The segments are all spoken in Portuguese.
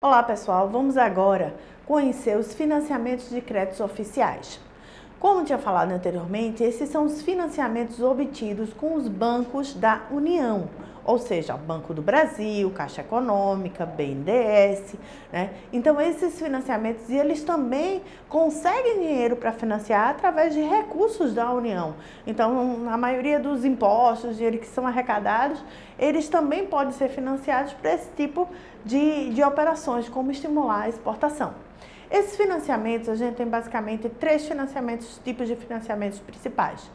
Olá pessoal, vamos agora conhecer os financiamentos de créditos oficiais. Como tinha falado anteriormente, esses são os financiamentos obtidos com os bancos da União, ou seja, o Banco do Brasil, Caixa Econômica, BNDES, né? Então esses financiamentos, eles também conseguem dinheiro para financiar através de recursos da União. Então, a maioria dos impostos, dinheiro que são arrecadados, eles também podem ser financiados para esse tipo de operações, como estimular a exportação. Esses financiamentos, a gente tem basicamente três tipos de financiamentos principais.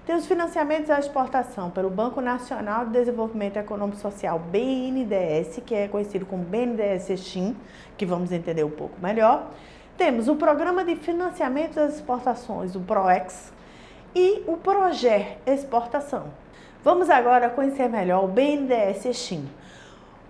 Tem os financiamentos à exportação pelo Banco Nacional de Desenvolvimento Econômico e Social, BNDES, que é conhecido como BNDES-Exim, que vamos entender um pouco melhor. Temos o Programa de Financiamento das Exportações, o PROEX, e o PROGER Exportação. Vamos agora conhecer melhor o BNDES-Exim.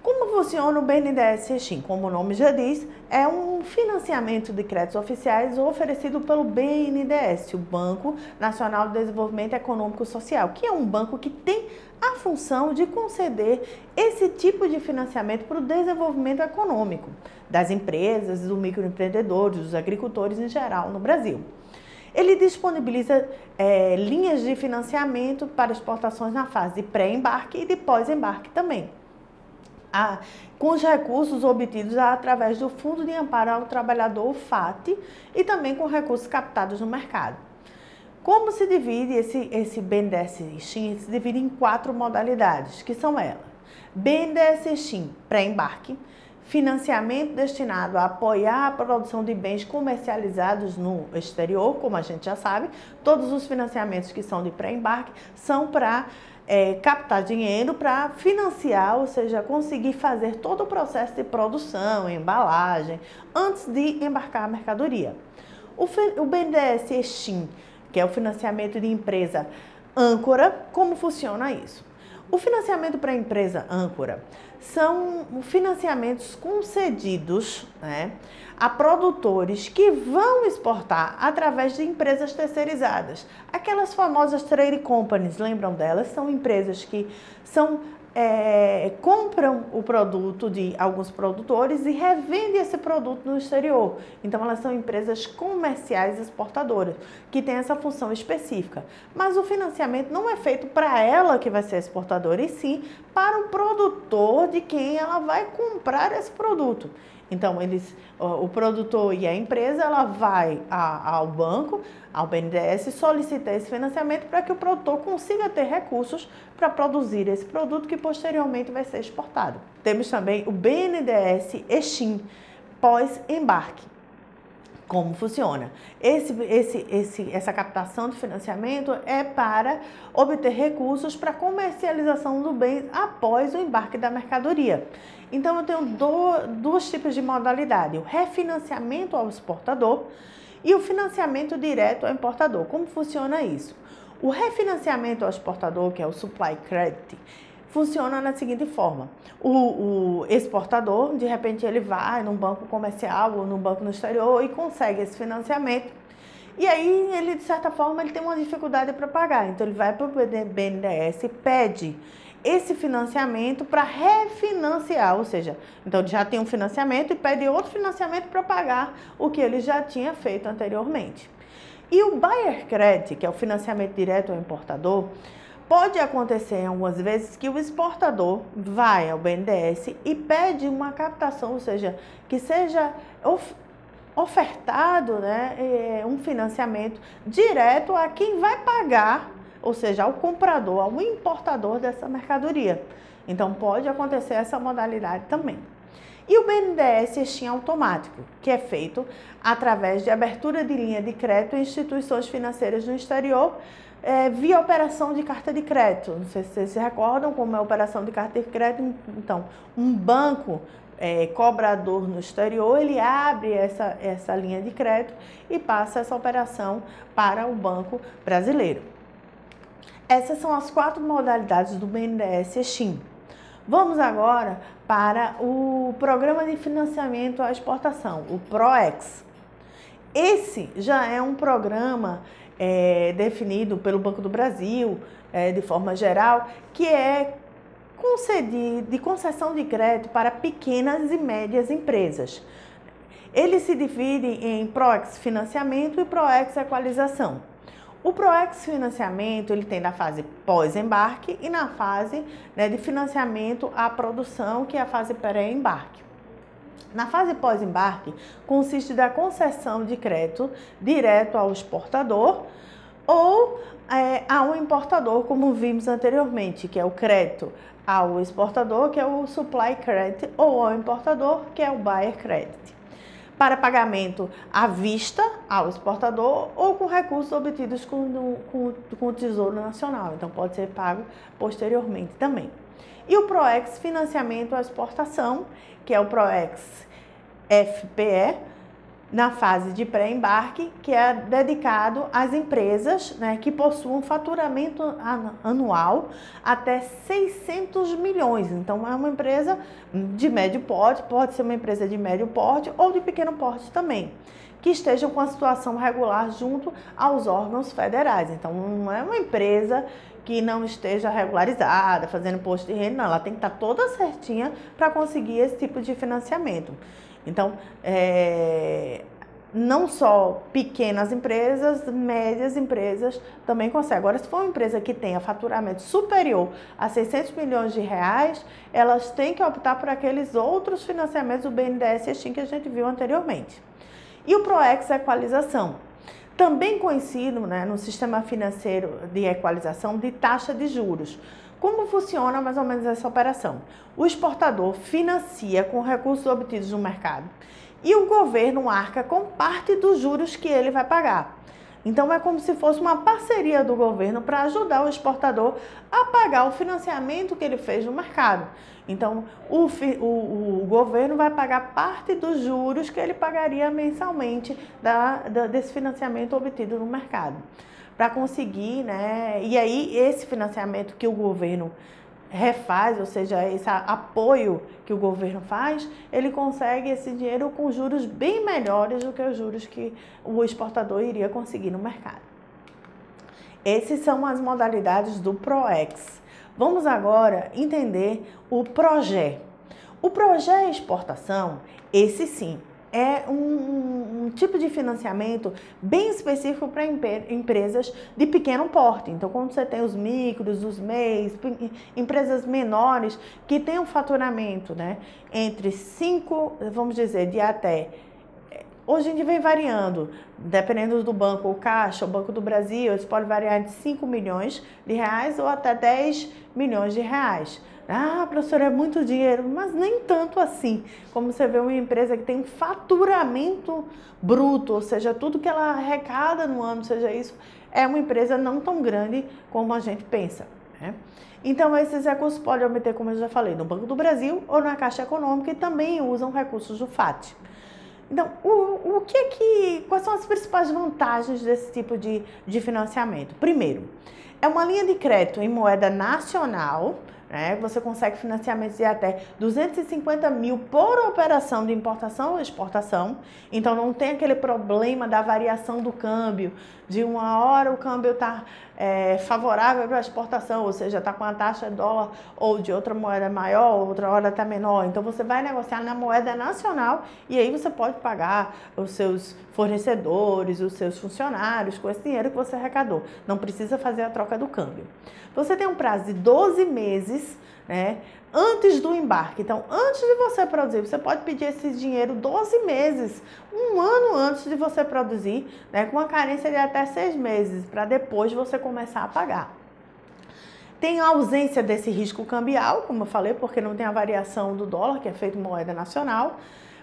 Como funciona o BNDES-Exim? Como o nome já diz, é um financiamento de créditos oficiais oferecido pelo BNDES, o Banco Nacional de Desenvolvimento Econômico e Social, que é um banco que tem a função de conceder esse tipo de financiamento para o desenvolvimento econômico das empresas, dos microempreendedores, dos agricultores em geral no Brasil. Ele disponibiliza linhas de financiamento para exportações na fase de pré-embarque e de pós-embarque também, com os recursos obtidos através do Fundo de Amparo ao Trabalhador, o FAT, e também com recursos captados no mercado. Como se divide esse BNDES-Exim? Se divide em 4 modalidades, que são elas: BNDES-Exim pré-embarque, financiamento destinado a apoiar a produção de bens comercializados no exterior, como a gente já sabe, todos os financiamentos que são de pré-embarque são para captar dinheiro para financiar, ou seja, conseguir fazer todo o processo de produção, embalagem, antes de embarcar a mercadoria. O BNDES-Exim, que é o financiamento de empresa âncora, como funciona isso? O financiamento para a empresa âncora são financiamentos concedidos, né, a produtores que vão exportar através de empresas terceirizadas. Aquelas famosas trade companies, lembram delas? São empresas que compram o produto de alguns produtores e revendem esse produto no exterior. Então, elas são empresas comerciais exportadoras, que têm essa função específica. Mas o financiamento não é feito para ela que vai ser exportadora, e sim para o produtor de quem ela vai comprar esse produto. Então, o produtor e a empresa, ela vai ao banco, ao BNDES, solicitar esse financiamento para que o produtor consiga ter recursos para produzir esse produto que posteriormente vai ser exportado. Temos também o BNDES-Exim pós-embarque. Como funciona? Essa captação de financiamento é para obter recursos para comercialização do bem após o embarque da mercadoria. Então, eu tenho dois tipos de modalidade: o refinanciamento ao exportador e o financiamento direto ao importador. Como funciona isso? O refinanciamento ao exportador, que é o supply credit, funciona da seguinte forma: o exportador, de repente, ele vai num banco comercial ou num banco no exterior e consegue esse financiamento. E aí, ele, de certa forma, ele tem uma dificuldade para pagar. Então, ele vai para o BNDES e pede esse financiamento para refinanciar, ou seja, então ele já tem um financiamento e pede outro financiamento para pagar o que ele já tinha feito anteriormente. E o buyer credit, que é o financiamento direto ao importador, pode acontecer algumas vezes que o exportador vai ao BNDES e pede uma captação, ou seja, que seja ofertado, né, um financiamento direto a quem vai pagar, ou seja, ao comprador, ao importador dessa mercadoria. Então, pode acontecer essa modalidade também. E o BNDES-Exim automático, que é feito através de abertura de linha de crédito em instituições financeiras no exterior, via operação de carta de crédito. Não sei se vocês se recordam como é a operação de carta de crédito. Então, um banco cobrador no exterior, ele abre essa linha de crédito e passa essa operação para o banco brasileiro. Essas são as 4 modalidades do BNDES-Exim. Vamos agora para o Programa de Financiamento à Exportação, o PROEX. Esse já é um programa definido pelo Banco do Brasil, de forma geral, que é de concessão de crédito para pequenas e médias empresas. Ele se divide em ProEx Financiamento e ProEx Equalização. O ProEx Financiamento, ele tem na fase pós-embarque e na fase, né, de financiamento à produção, que é a fase pré-embarque. Na fase pós-embarque, consiste da concessão de crédito direto ao exportador ou ao importador, como vimos anteriormente, que é o crédito ao exportador, que é o Supply Credit, ou ao importador, que é o Buyer Credit, para pagamento à vista ao exportador ou com recursos obtidos com o Tesouro Nacional. Então, pode ser pago posteriormente também. E o ProEx Financiamento à Exportação, que é o ProEx FPE, na fase de pré-embarque, que é dedicado às empresas, né, que possuam faturamento anual até 600 milhões. Então, é uma empresa de médio porte, pode ser uma empresa de médio porte ou de pequeno porte também, que estejam com a situação regular junto aos órgãos federais. Então, não é uma empresa que não esteja regularizada, fazendo imposto de renda, não, ela tem que estar toda certinha para conseguir esse tipo de financiamento. Então, não só pequenas empresas, médias empresas também conseguem. Agora, se for uma empresa que tenha faturamento superior a 600 milhões de reais, elas têm que optar por aqueles outros financiamentos do BNDES e Exim que a gente viu anteriormente. E o ProEx Equalização, também conhecido, né, no sistema financeiro de equalização de taxa de juros. Como funciona mais ou menos essa operação? O exportador financia com recursos obtidos no mercado e o governo arca com parte dos juros que ele vai pagar. Então, é como se fosse uma parceria do governo para ajudar o exportador a pagar o financiamento que ele fez no mercado. Então, o governo vai pagar parte dos juros que ele pagaria mensalmente desse financiamento obtido no mercado. Para conseguir, né? E aí, esse financiamento que o governo refaz, ou seja, esse apoio que o governo faz, ele consegue esse dinheiro com juros bem melhores do que os juros que o exportador iria conseguir no mercado. Essas são as modalidades do ProEx. Vamos agora entender o ProGé. O ProGé Exportação, esse sim, é um tipo de financiamento bem específico para empresas de pequeno porte. Então, quando você tem os micros, os MEIs, empresas menores que têm um faturamento, né, entre 5, vamos dizer, de até... Hoje em dia vem variando, dependendo do banco, o Caixa, o Banco do Brasil, eles podem variar de 5 milhões de reais ou até 10 milhões de reais. Ah, professora, é muito dinheiro, mas nem tanto assim. Como você vê uma empresa que tem um faturamento bruto, ou seja, tudo que ela arrecada no ano, seja isso, é uma empresa não tão grande como a gente pensa, né? Então, esses recursos podem obter, como eu já falei, no Banco do Brasil ou na Caixa Econômica e também usam recursos do FAT. Então, quais são as principais vantagens desse tipo de financiamento? Primeiro, é uma linha de crédito em moeda nacional, né? Você consegue financiamentos de até 250 mil por operação de importação ou exportação. Então, não tem aquele problema da variação do câmbio. De uma hora o câmbio está favorável para a exportação, ou seja, está com a taxa de dólar ou de outra moeda maior, outra hora está menor. Então, você vai negociar na moeda nacional e aí você pode pagar os seus fornecedores, os seus funcionários com esse dinheiro que você arrecadou. Não precisa fazer a troca do câmbio. Você tem um prazo de 12 meses, né, antes do embarque. Então, antes de você produzir, você pode pedir esse dinheiro 12 meses, um ano antes de você produzir, né, com uma carência de até 6 meses, para depois você começar a pagar. Tem a ausência desse risco cambial, como eu falei, porque não tem a variação do dólar, que é feito em moeda nacional.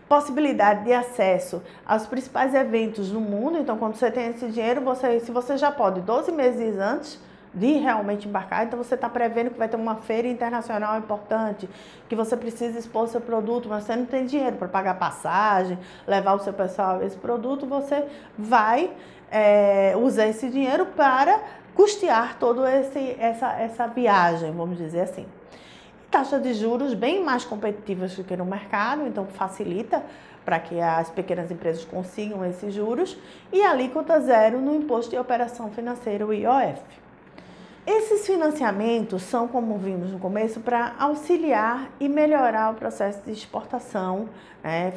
Possibilidade de acesso aos principais eventos no mundo. Então, quando você tem esse dinheiro, se você já pode 12 meses antes de realmente embarcar, então você está prevendo que vai ter uma feira internacional importante, que você precisa expor seu produto, mas você não tem dinheiro para pagar passagem, levar o seu pessoal esse produto, você vai usar esse dinheiro para custear toda essa viagem, vamos dizer assim. Taxas de juros bem mais competitivas do que no mercado, então facilita para que as pequenas empresas consigam esses juros, e alíquota zero no Imposto de Operação Financeira, o IOF. Esses financiamentos são, como vimos no começo, para auxiliar e melhorar o processo de exportação,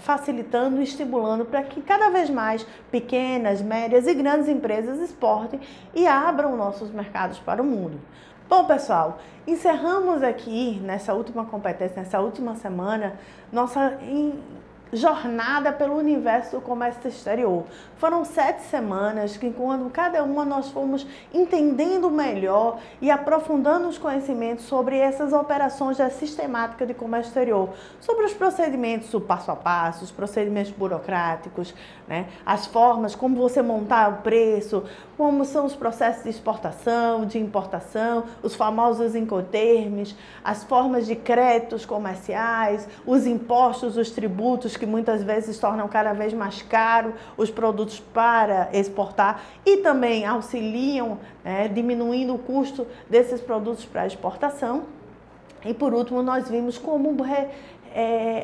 facilitando e estimulando para que cada vez mais pequenas, médias e grandes empresas exportem e abram nossos mercados para o mundo. Bom, pessoal, encerramos aqui nessa última competência, nessa última semana, nossa jornada pelo universo do comércio exterior. Foram 7 semanas que, quando cada uma nós fomos entendendo melhor e aprofundando os conhecimentos sobre essas operações da sistemática de comércio exterior, sobre os procedimentos, o passo a passo, os procedimentos burocráticos, as formas, como você montar o preço, como são os processos de exportação, de importação, os famosos incoterms, as formas de créditos comerciais, os impostos, os tributos que muitas vezes tornam cada vez mais caro os produtos para exportar e também auxiliam, diminuindo o custo desses produtos para exportação. E por último, nós vimos como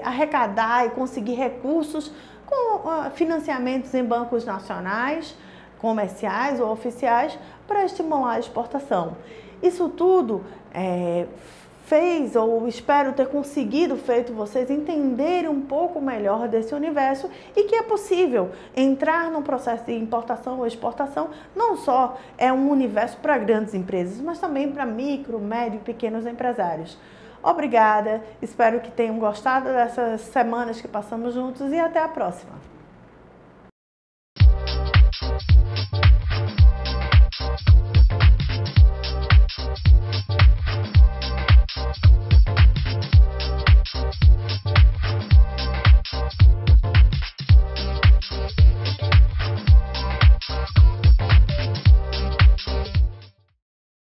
arrecadar e conseguir recursos com financiamentos em bancos nacionais, comerciais ou oficiais para estimular a exportação. Isso tudo fez, ou espero ter conseguido feito vocês entenderem um pouco melhor desse universo e que é possível entrar no processo de importação ou exportação. Não só é um universo para grandes empresas, mas também para micro, médio e pequenos empresários. Obrigada, espero que tenham gostado dessas semanas que passamos juntos e até a próxima.